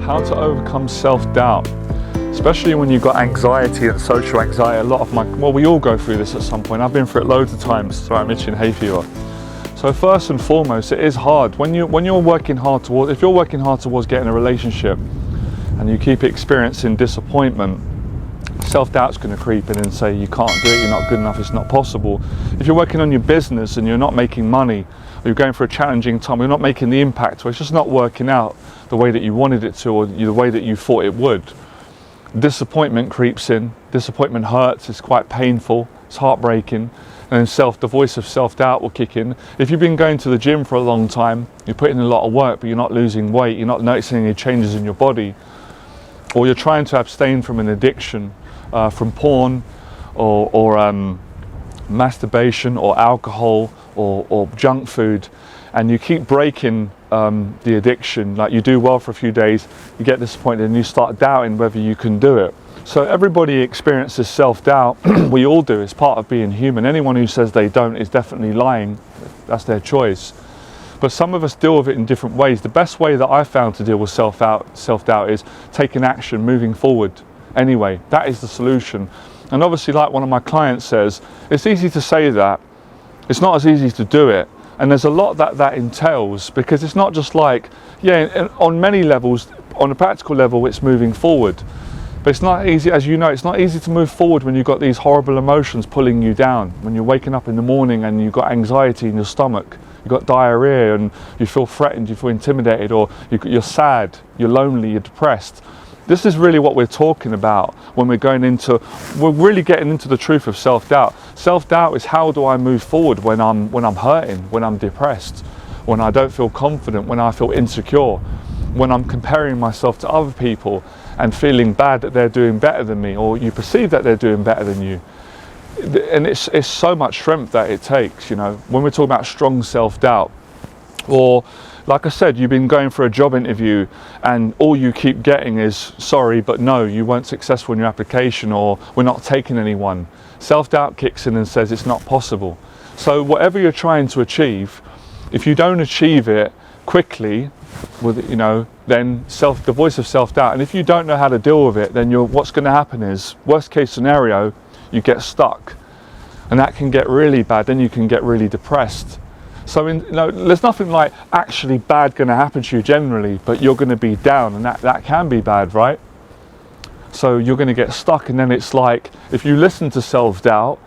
how to overcome self-doubt, especially when you've got anxiety and social anxiety. We all go through this at some point. I've been through it loads of times. Sorry, I'm itching hay fever. So first and foremost, it is hard when you're working hard towards, if you're working hard towards getting a relationship and you keep experiencing disappointment, self-doubt's going to creep in and say you can't do it, you're not good enough, it's not possible. If you're working on your business and you're not making money, or you're going for a challenging time, you're not making the impact, or it's just not working out the way that you wanted it to, or the way that you thought it would, disappointment creeps in. Disappointment hurts, it's quite painful, it's heartbreaking, and then the voice of self-doubt will kick in. If you've been going to the gym for a long time, you're putting in a lot of work but you're not losing weight, you're not noticing any changes in your body, or you're trying to abstain from an addiction, from porn or masturbation or alcohol or junk food, and you keep breaking the addiction, like you do well for a few days, you get disappointed and you start doubting whether you can do it. So everybody experiences self-doubt. We all do. It's part of being human. Anyone who says they don't is definitely lying. That's their choice. But some of us deal with it in different ways. The best way that I found to deal with self-doubt is taking action, moving forward. Anyway, that is the solution. And obviously, like one of my clients says, it's easy to say that. It's not as easy to do it. And there's a lot that entails, because it's not just like, yeah, on many levels, on a practical level, it's moving forward. But it's not easy, as you know, it's not easy to move forward when you've got these horrible emotions pulling you down. When you're waking up in the morning and you've got anxiety in your stomach, you've got diarrhea and you feel threatened, you feel intimidated, or you're sad, you're lonely, you're depressed. This is really what we're talking about when we're really getting into the truth of self-doubt. Self-doubt is, how do I move forward when I'm hurting, when I'm depressed, when I don't feel confident, when I feel insecure, when I'm comparing myself to other people and feeling bad that they're doing better than me, or you perceive that they're doing better than you. And it's so much strength that it takes, you know, when we're talking about strong self-doubt. Or, like I said, you've been going for a job interview and all you keep getting is, sorry, but no, you weren't successful in your application, or we're not taking anyone. Self-doubt kicks in and says it's not possible. So whatever you're trying to achieve, if you don't achieve it quickly, then the voice of self-doubt, and if you don't know how to deal with it, then what's going to happen is, worst case scenario, you get stuck, and that can get really bad. Then you can get really depressed. So there's nothing like actually bad going to happen to you generally, but you're going to be down, and that can be bad, right? So you're going to get stuck, and then it's like, if you listen to self-doubt,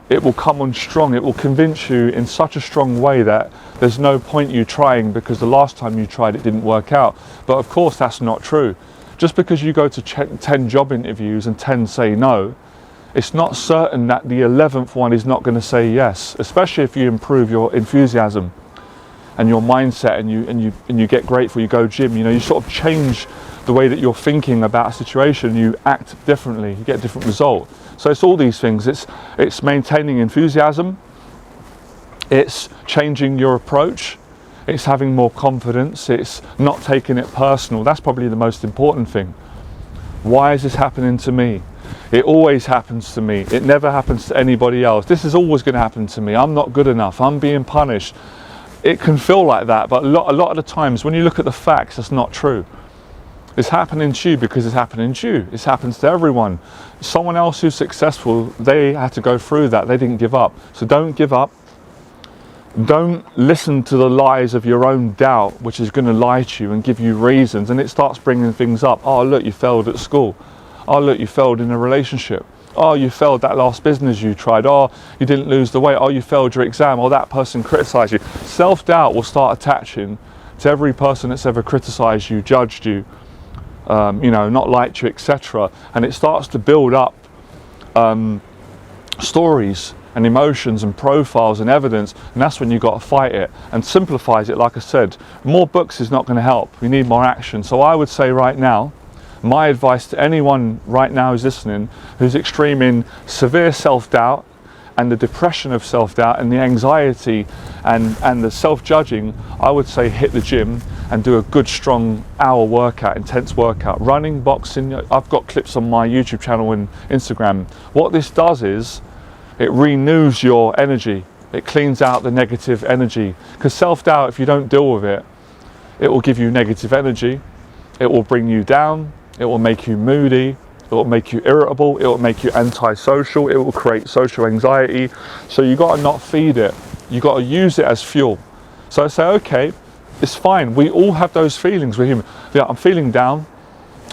it will come on strong. It will convince you in such a strong way that there's no point you trying, because the last time you tried it didn't work out. But of course that's not true. Just because you go to 10 job interviews and 10 say no, it's not certain that the 11th one is not going to say yes, especially if you improve your enthusiasm and your mindset, and you get grateful, you go gym, you sort of change the way that you're thinking about a situation, you act differently, you get a different result. So it's all these things. It's maintaining enthusiasm, it's changing your approach, it's having more confidence, it's not taking it personal. That's probably the most important thing. Why is this happening to me? It always happens to me. It never happens to anybody else. This is always going to happen to me. I'm not good enough. I'm being punished. It can feel like that, but a lot of the times when you look at the facts, that's not true. It's happening to you because it's happening to you. It happens to everyone. Someone else who's successful, they had to go through that. They didn't give up. So don't give up. Don't listen to the lies of your own doubt, which is going to lie to you and give you reasons. And it starts bringing things up. Oh, look, you failed at school. Oh, look, you failed in a relationship. Oh, you failed that last business you tried. Oh, you didn't lose the weight. Oh, you failed your exam. Oh, that person criticized you. Self-doubt will start attaching to every person that's ever criticized you, judged you, not liked you, etc. And it starts to build up stories and emotions and profiles and evidence, and that's when you've got to fight it. And simplifies it, like I said, more books is not going to help. We need more action. So I would say right now, my advice to anyone right now who's listening, who's extreme in severe self-doubt and the depression of self-doubt and the anxiety and the self-judging, I would say hit the gym and do a good strong hour workout, intense workout, running, boxing. I've got clips on my YouTube channel and Instagram. What this does is it renews your energy. It cleans out the negative energy, because self-doubt, if you don't deal with it, it will give you negative energy. It will bring you down, it will make you moody, it will make you irritable, it will make you antisocial, it will create social anxiety. So you got to not feed it, you got to use it as fuel. So I say, okay, it's fine, we all have those feelings, we're human. Yeah, I'm feeling down,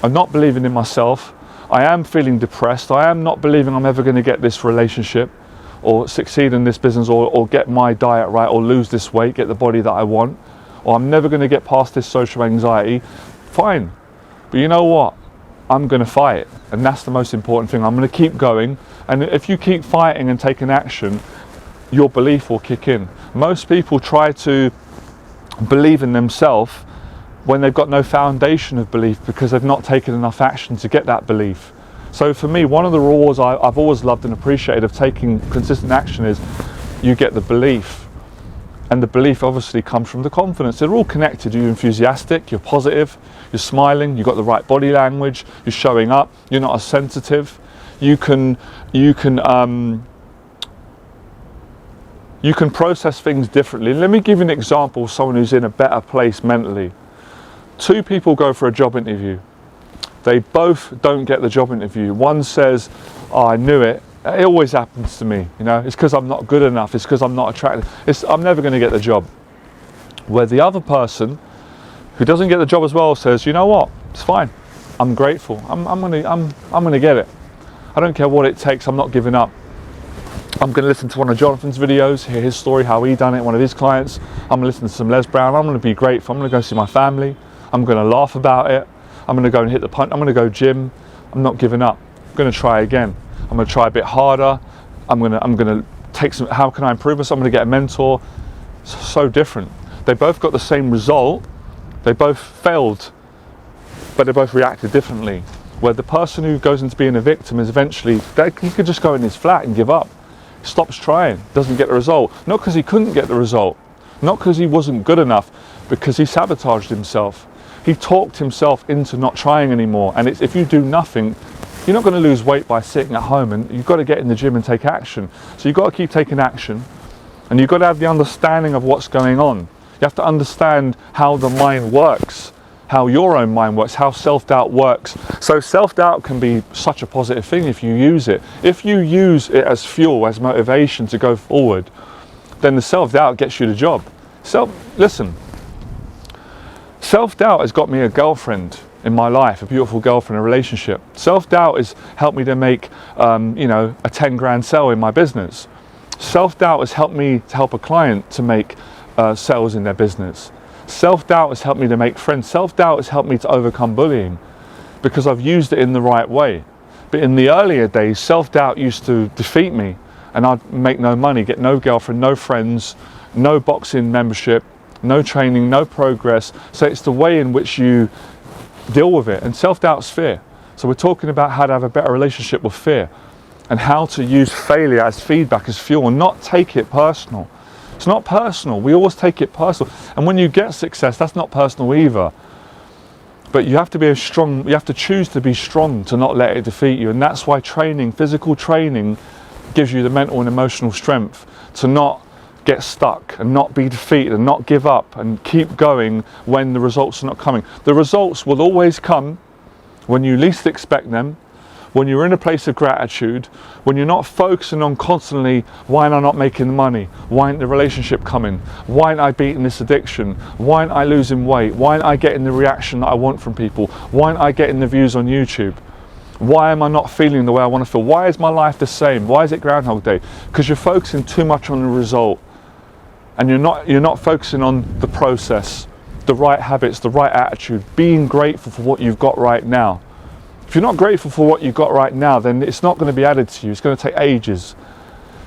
I'm not believing in myself, I am feeling depressed, I am not believing I'm ever going to get this relationship or succeed in this business, or get my diet right, or lose this weight, get the body that I want, or I'm never going to get past this social anxiety. Fine, but you know what? I'm going to fight, and that's the most important thing. I'm going to keep going, and if you keep fighting and taking action, your belief will kick in. Most people try to believe in themselves when they've got no foundation of belief, because they've not taken enough action to get that belief. So for me, one of the rewards I've always loved and appreciated of taking consistent action is you get the belief. And the belief obviously comes from the confidence. They're all connected. You're enthusiastic, you're positive, you're smiling, you've got the right body language, you're showing up, you're not as sensitive. You can process things differently. Let me give you an example of someone who's in a better place mentally. Two people go for a job interview. They both don't get the job interview. One says, oh, I knew it. It always happens to me, you know, it's because I'm not good enough, it's because I'm not attractive, I'm never going to get the job. Where the other person who doesn't get the job as well says, you know what, it's fine, I'm grateful, I'm gonna get it. I don't care what it takes, I'm not giving up. I'm going to listen to one of Jonathan's videos, hear his story, how he done it, one of his clients. I'm going to listen to some Les Brown, I'm going to be grateful, I'm going to go see my family, I'm going to laugh about it, I'm going to go and hit the punch, I'm going to go gym, I'm not giving up, I'm going to try again. I'm going to try a bit harder. I'm going to take some, how can I improve myself? I'm going to get a mentor. So different. They both got the same result. They both failed, but they both reacted differently. Where the person who goes into being a victim is eventually, he could just go in his flat and give up. Stops trying, doesn't get the result. Not because he couldn't get the result. Not because he wasn't good enough, because he sabotaged himself. He talked himself into not trying anymore. And it's, if you do nothing, you're not going to lose weight by sitting at home, and you've got to get in the gym and take action. So you've got to keep taking action, and you've got to have the understanding of what's going on. You have to understand how the mind works, how your own mind works, how self-doubt works. So self-doubt can be such a positive thing if you use it. If you use it as fuel, as motivation to go forward, then the self-doubt gets you the job. Listen, self-doubt has got me a girlfriend in my life, a beautiful girlfriend, a relationship. Self-doubt has helped me to make, a 10 grand sale in my business. Self-doubt has helped me to help a client to make sales in their business. Self-doubt has helped me to make friends. Self-doubt has helped me to overcome bullying because I've used it in the right way. But in the earlier days, self-doubt used to defeat me, and I'd make no money, get no girlfriend, no friends, no boxing membership, no training, no progress. So it's the way in which you deal with it. And self-doubt's fear. So we're talking about how to have a better relationship with fear, and how to use failure as feedback, as fuel, and not take it personal. It's not personal. We always take it personal. And when you get success, that's not personal either. But you have to be you have to choose to be strong, to not let it defeat you. And that's why training, physical training, gives you the mental and emotional strength to not get stuck and not be defeated and not give up and keep going when the results are not coming. The results will always come when you least expect them, when you're in a place of gratitude, when you're not focusing on constantly, why am I not making the money? Why ain't the relationship coming? Why ain't I beating this addiction? Why ain't I losing weight? Why ain't I getting the reaction that I want from people? Why ain't I getting the views on YouTube? Why am I not feeling the way I want to feel? Why is my life the same? Why is it Groundhog Day? Because you're focusing too much on the result, and you're not focusing on the process, the right habits, the right attitude, being grateful for what you've got right now. If you're not grateful for what you've got right now, then it's not going to be added to you. It's going to take ages.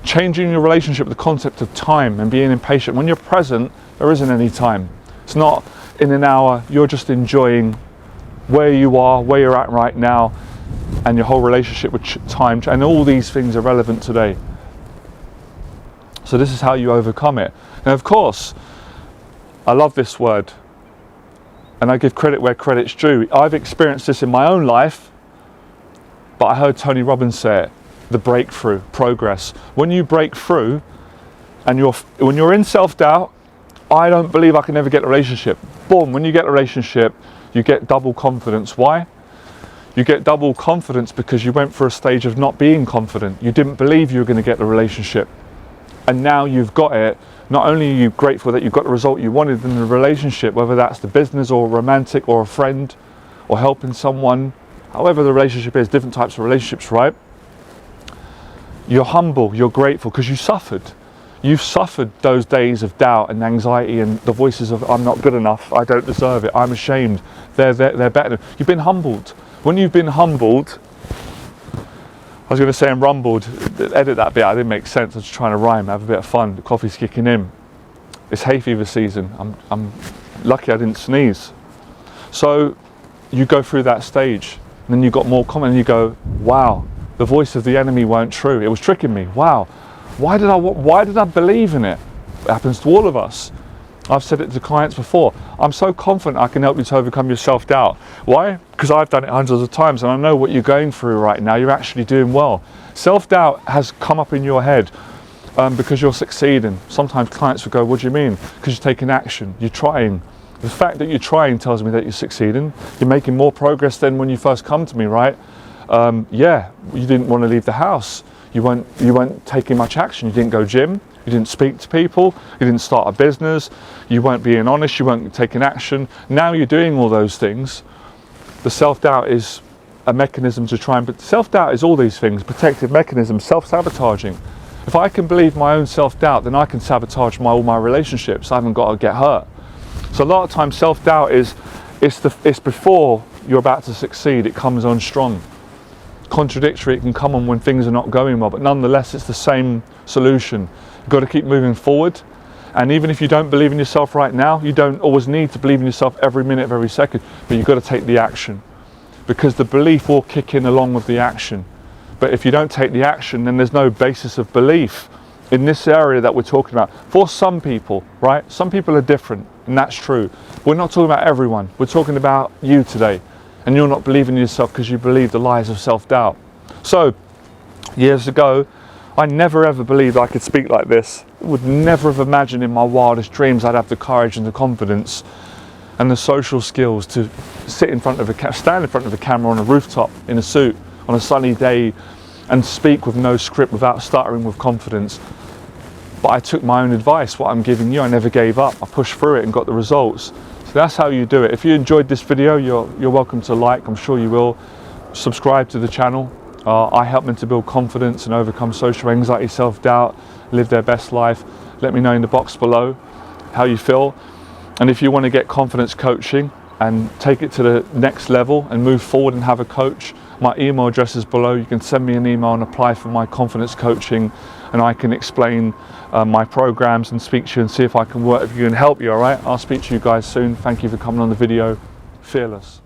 Changing your relationship with the concept of time and being impatient. When you're present, there isn't any time. It's not in an hour. You're just enjoying where you are, where you're at right now, and your whole relationship with time. And all these things are relevant today. So this is how you overcome it. And of course, I love this word, and I give credit where credit's due. I've experienced this in my own life, but I heard Tony Robbins say it, the breakthrough, progress. When you break through, and when you're in self-doubt, I don't believe I can ever get a relationship. Boom, when you get a relationship, you get double confidence. Why? You get double confidence because you went through a stage of not being confident. You didn't believe you were going to get the relationship. And now you've got it. Not only are you grateful that you got the result you wanted in the relationship, whether that's the business or romantic or a friend or helping someone, however the relationship is, different types of relationships, right? You're humble, you're grateful because you suffered. You've suffered those days of doubt and anxiety and the voices of I'm not good enough, I don't deserve it, I'm ashamed, they're better. You've been humbled. When you've been humbled, I was going to say I'm rumbled, edit that bit, I didn't make sense, I was just trying to rhyme, have a bit of fun, the coffee's kicking in. It's hay fever season, I'm lucky I didn't sneeze. So you go through that stage, and then you got more comment and you go, wow, the voice of the enemy weren't true, it was tricking me, wow. Why did I believe in it? It happens to all of us. I've said it to clients before. I'm so confident I can help you to overcome your self-doubt. Why? Because I've done it hundreds of times and I know what you're going through right now. You're actually doing well. Self-doubt has come up in your head because you're succeeding. Sometimes clients will go, what do you mean? Because you're taking action, you're trying. The fact that you're trying tells me that you're succeeding. You're making more progress than when you first come to me, right? Yeah, you didn't want to leave the house. You weren't taking much action. You didn't go gym. You didn't speak to people. You didn't start a business. You weren't being honest. You weren't taking action. Now you're doing all those things. The self-doubt is a mechanism to try and... But self-doubt is all these things. Protective mechanism, self-sabotaging. If I can believe my own self-doubt, then I can sabotage all my relationships. I haven't got to get hurt. So a lot of times self-doubt it's before you're about to succeed. It comes on strong. Contradictory, it can come on when things are not going well, but nonetheless it's the same solution. You've got to keep moving forward, and even if you don't believe in yourself right now, you don't always need to believe in yourself every minute of every second, but you've got to take the action, because the belief will kick in along with the action. But if you don't take the action, then there's no basis of belief in this area that we're talking about. For some people, right? Some people are different, and that's true. We're not talking about everyone. We're talking about you today. And you're not believing in yourself because you believe the lies of self-doubt. So, years ago, I never ever believed I could speak like this. Would never have imagined in my wildest dreams I'd have the courage and the confidence and the social skills to sit in front of stand in front of a camera on a rooftop in a suit on a sunny day and speak with no script without stuttering with confidence. But I took my own advice, what I'm giving you, I never gave up. I pushed through it and got the results. So that's how you do it. If you enjoyed this video, you're welcome to like, I'm sure you will. Subscribe to the channel. I help them to build confidence and overcome social anxiety, self-doubt, live their best life. Let me know in the box below how you feel. And if you want to get confidence coaching and take it to the next level and move forward and have a coach, my email address is below. You can send me an email and apply for my confidence coaching, and I can explain my programs and speak to you and see if I can work with you and help you, all right? I'll speak to you guys soon. Thank you for coming on the video. Fearless.